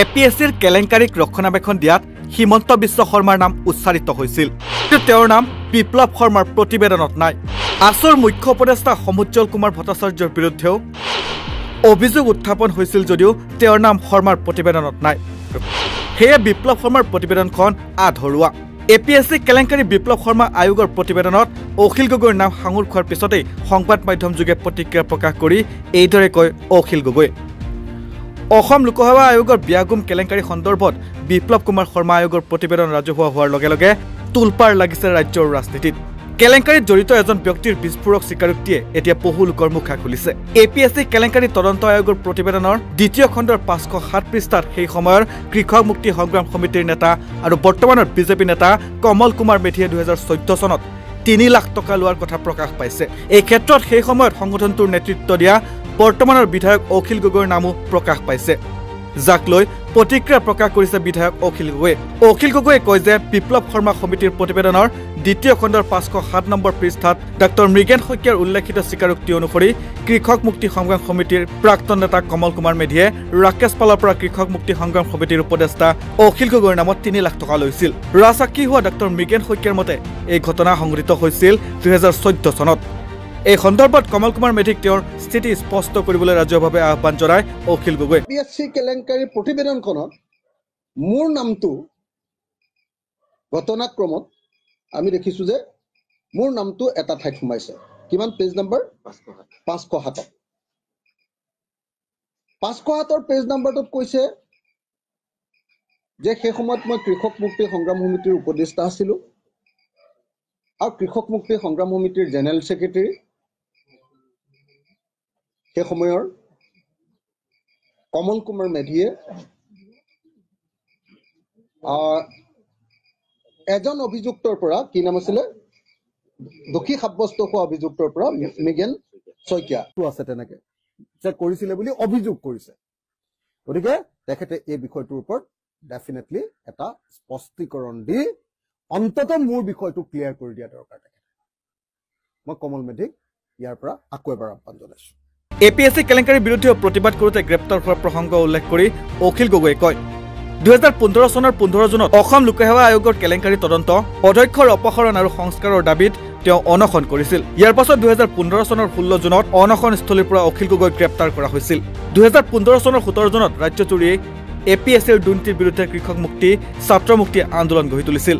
এপিএছচিৰ কেলেংকাৰীক ৰক্ষণাবেক্ষণ দিয়াত হিমন্ত বিশ্ব শৰ্মাৰ নাম উচ্চাৰিত হৈছিল। তেওঁৰ নাম বিপ্লৱ শৰ্মাৰ প্ৰতিবেদনত নাই। আছুৰ মুখ্য উপদেষ্টা সমুজ্জ্বল কুমাৰ ভট্টাচাৰ্যৰ বিৰুদ্ধেও অভিযোগ উত্থাপন হৈছিল যদিও তেওঁৰ নাম শৰ্মাৰ প্ৰতিবেদনত নাই। সেয়ে বিপ্লৱ শৰ্মাৰ প্ৰতিবেদনখন আধৰুৱা। এপিএছচি কেলেংকাৰী বিপ্লৱ শৰ্মা আয়োগৰ প্ৰতিবেদনত অখিল গগৈৰ নাম সাঙুৰ খোৱাৰ পিছতেই সংবাদ মাধ্যম যোগে প্ৰতিক্ৰিয়া প্ৰকাশ কৰি এইদৰে কয় অখিল গগৈ। অসম লোকসেৱা আয়োগৰ বিয়াগুম কেলেংকাৰী সন্দৰ্ভত বিপ্লৱ কুমাৰ শৰ্মা আয়োগৰ প্ৰতিবেদন ৰাজহুৱা হোৱাৰ লগে লগে তুলপাৰ লাগিছে ৰাজ্যৰ ৰাজনীতিত। কেলেংকাৰীত জড়িত এজন ব্যক্তিৰ বিস্ফোৰক স্বীকাৰোক্তিয়ে এতিয়া বহু লোকৰ মুখা খুলিছে। এপিএছচি কেলেংকাৰী তদন্ত আয়োগৰ প্ৰতিবেদনৰ দ্বিতীয় খণ্ডৰ 507 পৃষ্ঠাত সেই সময়ৰ কৃষক মুক্তি সংগ্ৰাম সমিতিৰ নেতা আৰু বৰ্তমানৰ বিজেপি নেতা কমল কুমাৰ মেধিয়ে 2014 চনত 3 লাখ টকা লোৱাৰ কথা প্ৰকাশ পাইছে। এই ক্ষেত্ৰত সেই সময়ত সংগঠনটোৰ নেতৃত্ব দিয়া বৰ্তমানৰ বিধায়ক অখিল গগৈৰ নামো প্ৰকাশ পাইছে, যাক লৈ প্ৰতিক্ৰিয়া প্ৰকাশ কৰিছে বিধায়ক অখিল গগৈয়ে। অখিল গগৈয়ে কয় যে বিপ্লৱ শৰ্মা সমিতিৰ প্ৰতিবেদনৰ দ্বিতীয় খণ্ডৰ 507 নম্বৰ পৃষ্ঠাত ডাক্তৰ মৃগেন শইকীয়াৰ উল্লেখিত স্বীকাৰোক্তি অনুসৰি কৃষক মুক্তি সংগ্ৰাম সমিতিৰ প্ৰাক্তন নেতা কমল কুমাৰ মেধিয়ে ৰাকেশ পালৰ পৰা কৃষক মুক্তি সংগ্ৰাম সমিতিৰ উপদেষ্টা অখিল গগৈৰ নামত 3 লাখ টকা লৈছিল। ৰাজসাক্ষী হোৱা ডাক্তৰ মৃগেন শইকীয়াৰ মতে এই ঘটনা সংঘটিত হৈছিল 2014 চনত। এই সন্দৰ্ভত কমল কুমাৰ মেধিক তেওঁৰ স্থিতি স্পষ্ট কৰিবলৈ ৰাজ্যভাৱে আহ্বান জনায় অখিল গগৈ। এপিএছচি কেলেংকাৰী প্ৰতিবেদনখনত মোৰ নামটো ঘটনাক্ৰমত আমি দেখিছো যে মোৰ নামটো এটা ঠাইত সোমাইছে। কিমান পেজ নম্বৰ 507। 507 পেজ নম্বৰটোত কৈছে যে সেই সময়ত মই কৃষক মুক্তি সংগ্ৰাম সমিতিৰ উপদেষ্টা আছিলো আৰু কৃষক মুক্তি সংগ্ৰাম সমিতিৰ জেনেৰেল ছেক্ৰেটাৰী সেই সময়ৰ কমল কুমাৰ মেধিয়ে এজন অভিযুক্তৰ পৰা কি নাম আছিলে দোষী সাব্যস্ত হোৱা অভিযুক্তৰ পৰা মৃগেন শইকীয়া আছে তেনেকে যে কৰিছিলে বুলি অভিযোগ কৰিছে। গতিকে তেখেতে এই বিষয়টোৰ ওপৰত ডেফিনেটলি এটা স্পষ্টীকৰণ দি অন্তত মোৰ বিষয়টো ক্লিয়াৰ কৰি দিয়া দৰকাৰ। মই কমল মেধিক ইয়াৰ পৰা আকৌ এবাৰ আহ্বান জনাইছো। এপিএছচি কেলেংকাৰীৰ বিৰুদ্ধে প্ৰতিবাদ কৰোঁতে গ্ৰেপ্তাৰ হোৱাৰ প্ৰসংগ উল্লেখ কৰি অখিল গগৈয়ে কয় 2015 চনৰ 15 জুনত অসম লোকসেৱা আয়োগৰ কেলেংকাৰী তদন্ত অধ্যক্ষৰ অপসাৰণ আৰু সংস্কাৰৰ দাবীত তেওঁ অনশন কৰিছিল। ইয়াৰ পাছত 2015 চনৰ 16 জুনত অনশনস্থলীৰ পৰা অখিল গগৈক গ্ৰেপ্তাৰ কৰা হৈছিল। 2015 চনৰ 17 জুনত ৰাজ্যজুৰি এপিএছচিৰ দুৰ্নীতিৰ বিৰুদ্ধে কৃষক মুক্তি ছাত্ৰ মুক্তি আন্দোলন গঢ়ি তুলিছিল।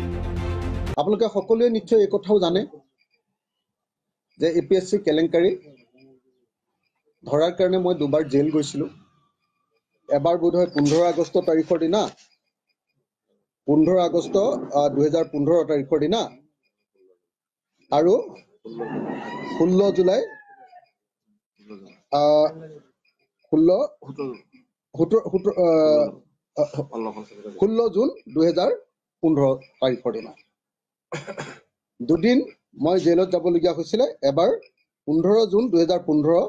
আপোনালোকে সকলোৱে নিশ্চয় এই কথাও জানে যে এপিএছচি কেলেংকাৰী ধৰাৰ কাৰণে মই দুবাৰ জেল গৈছিলো। এবাৰ বোধহয় 15 আগষ্ট তাৰিখৰ দিনা 15 আগষ্ট 2015 তাৰিখৰ দিনা আৰু 16 জুলাই 16 জুন 2015 তাৰিখৰ দিনা দুদিন মই জেলত যাবলগীয়া হৈছিলে। এবাৰ 15 জুন 2015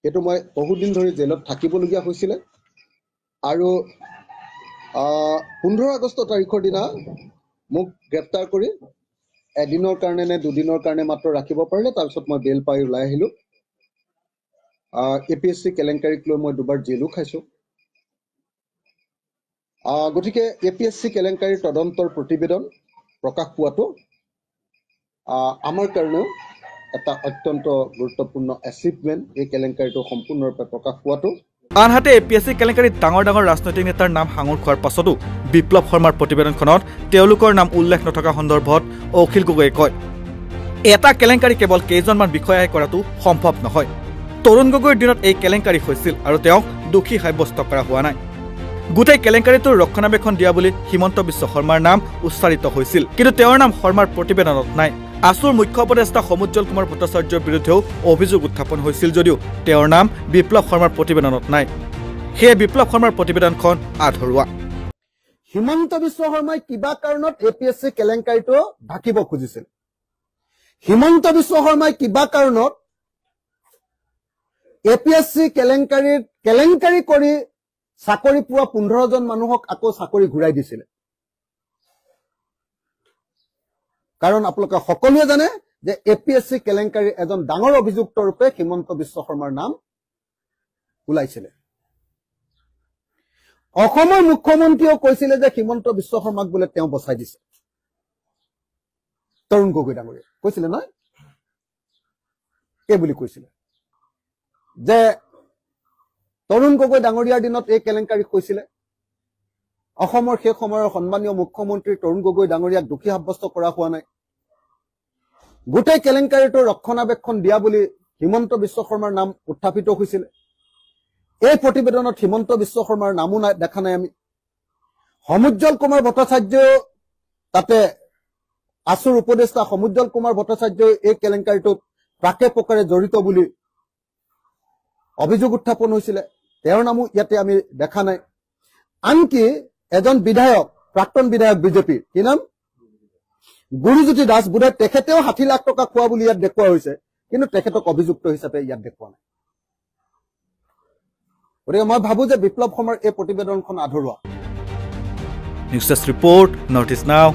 সেইটো মই বহুদিন ধৰি জেলত থাকিবলগীয়া হৈছিলে আৰু 15 আগষ্ট তাৰিখৰ দিনা মোক গ্ৰেপ্তাৰ কৰি এদিনৰ কাৰণে নে দুদিনৰ কাৰণে মাত্ৰ ৰাখিব পাৰিলে। তাৰপিছত মই বেল পাই ওলাই আহিলো। এপিএছচি কেলেংকাৰীক লৈ মই দুবাৰ জেলো খাইছো। গতিকে এপিএছচি কেলেংকাৰীৰ তদন্তৰ প্ৰতিবেদন প্ৰকাশ পোৱাটো আমাৰ কাৰণেও এটা অত্যন্ত গুৰুত্বপূৰ্ণ এচিভমেণ্ট। এই কেলেংকাৰীটো সম্পূৰ্ণৰূপে প্ৰকাশ পোৱাটো। আনহাতে এপিএছচি কেলেংকাৰীত ডাঙৰ ডাঙৰ ৰাজনৈতিক নেতাৰ নাম সাঙুৰ খোৱাৰ পাছতো বিপ্লৱ শৰ্মাৰ প্ৰতিবেদনখনত তেওঁলোকৰ নাম উল্লেখ নথকা সন্দৰ্ভত অখিল গগৈয়ে কয় এটা কেলেংকাৰী কেৱল কেইজনমান বিষয়াই কৰাটো সম্ভৱ নহয়। তৰুণ গগৈৰ দিনত এই কেলেংকাৰী হৈছিল আৰু তেওঁক দোষী সাব্যস্ত কৰা হোৱা নাই। গোটেই কেলেংকাৰীটোৰ ৰক্ষণাবেক্ষণ দিয়া বুলি হিমন্ত বিশ্ব শৰ্মাৰ নাম উচ্চাৰিত হৈছিল, কিন্তু তেওঁৰ নাম শৰ্মাৰ প্ৰতিবেদনত নাই। আছুৰ মুখ্য উপদেষ্টা সমুজ্জ্বল কুমাৰ ভট্টাচাৰ্যৰ বিৰুদ্ধেও অভিযোগ উত্থাপন হৈছিল যদিও তেওঁৰ নাম বিপ্লৱ শৰ্মাৰ প্ৰতিবেদনত নাই। সেয়ে বিপ্লৱ শৰ্মাৰ প্ৰতিবেদনখন আধৰুৱা। হিমন্ত বিশ্ব শৰ্মাই কিবা কাৰণত এপিএছচি কেলেংকাৰীটো ঢাকিব খুজিছিল। হিমন্ত বিশ্ব শৰ্মাই কিবা কাৰণত এপিএছচি কেলেংকাৰী কৰি চাকৰি পোৱা 15 জন মানুহক আকৌ চাকৰি ঘূৰাই দিছিলে। কাৰণ আপোনালোকে সকলোৱে জানে যে এপিএছচি কেলেংকাৰীৰ এজন ডাঙৰ অভিযুক্ত ৰূপে হিমন্ত বিশ্ব শৰ্মাৰ নাম ওলাইছিলে। অসমৰ মুখ্যমন্ত্ৰীয়েও কৈছিলে যে হিমন্ত বিশ্ব শৰ্মাক বোলে তেওঁ বচাই দিছে তৰুণ গগৈ ডাঙৰীয়া কৈছিলে নহয় এই বুলি কৈছিলে যে তৰুণ গগৈ ডাঙৰীয়াৰ দিনত এই কেলেংকাৰী কৈছিলে অসমৰ সেই সময়ৰ সন্মানীয় মুখ্যমন্ত্ৰী তৰুণ গগৈ ডাঙৰীয়াক দোষী সাব্যস্ত কৰা হোৱা নাই গোটেই কেলেংকাৰীটো ৰক্ষণাবেক্ষণ দিয়া বুলি হিমন্ত বিশ্ব শৰ্মাৰ নাম উত্থাপিত হৈছিলে এই প্ৰতিবেদনত হিমন্ত বিশ্ব শৰ্মাৰ নামো দেখা নাই আমি সমুজ্জ্বল কুমাৰ ভট্টাচাৰ্য তাতে আসুৰ উপদেষ্টা সমুজ্জ্বল কুমাৰ ভট্টাচাৰ্য এই কেলেংকাৰীটোত প্ৰাকে প্ৰকাৰে জড়িত বুলি অভিযোগ উত্থাপন হৈছিলে তেওঁৰ নামো ইয়াতে আমি দেখা নাই আনকি এজন বিধায়ক প্ৰাক্তন বিধায়ক বিজেপিৰ কি নাম গুৰুজ্যোতি দাস বোধে তেখেতেও 60 লাখ টকা খোৱা বুলি ইয়াত দেখুওৱা হৈছে কিন্তু তেখেতক অভিযুক্ত হিচাপে ইয়াত দেখুওৱা নাই গতিকে মই ভাবো যে বিপ্লৱ শৰ্মাৰ এই প্ৰতিবেদনখন আধৰুৱা news desk report north east নাও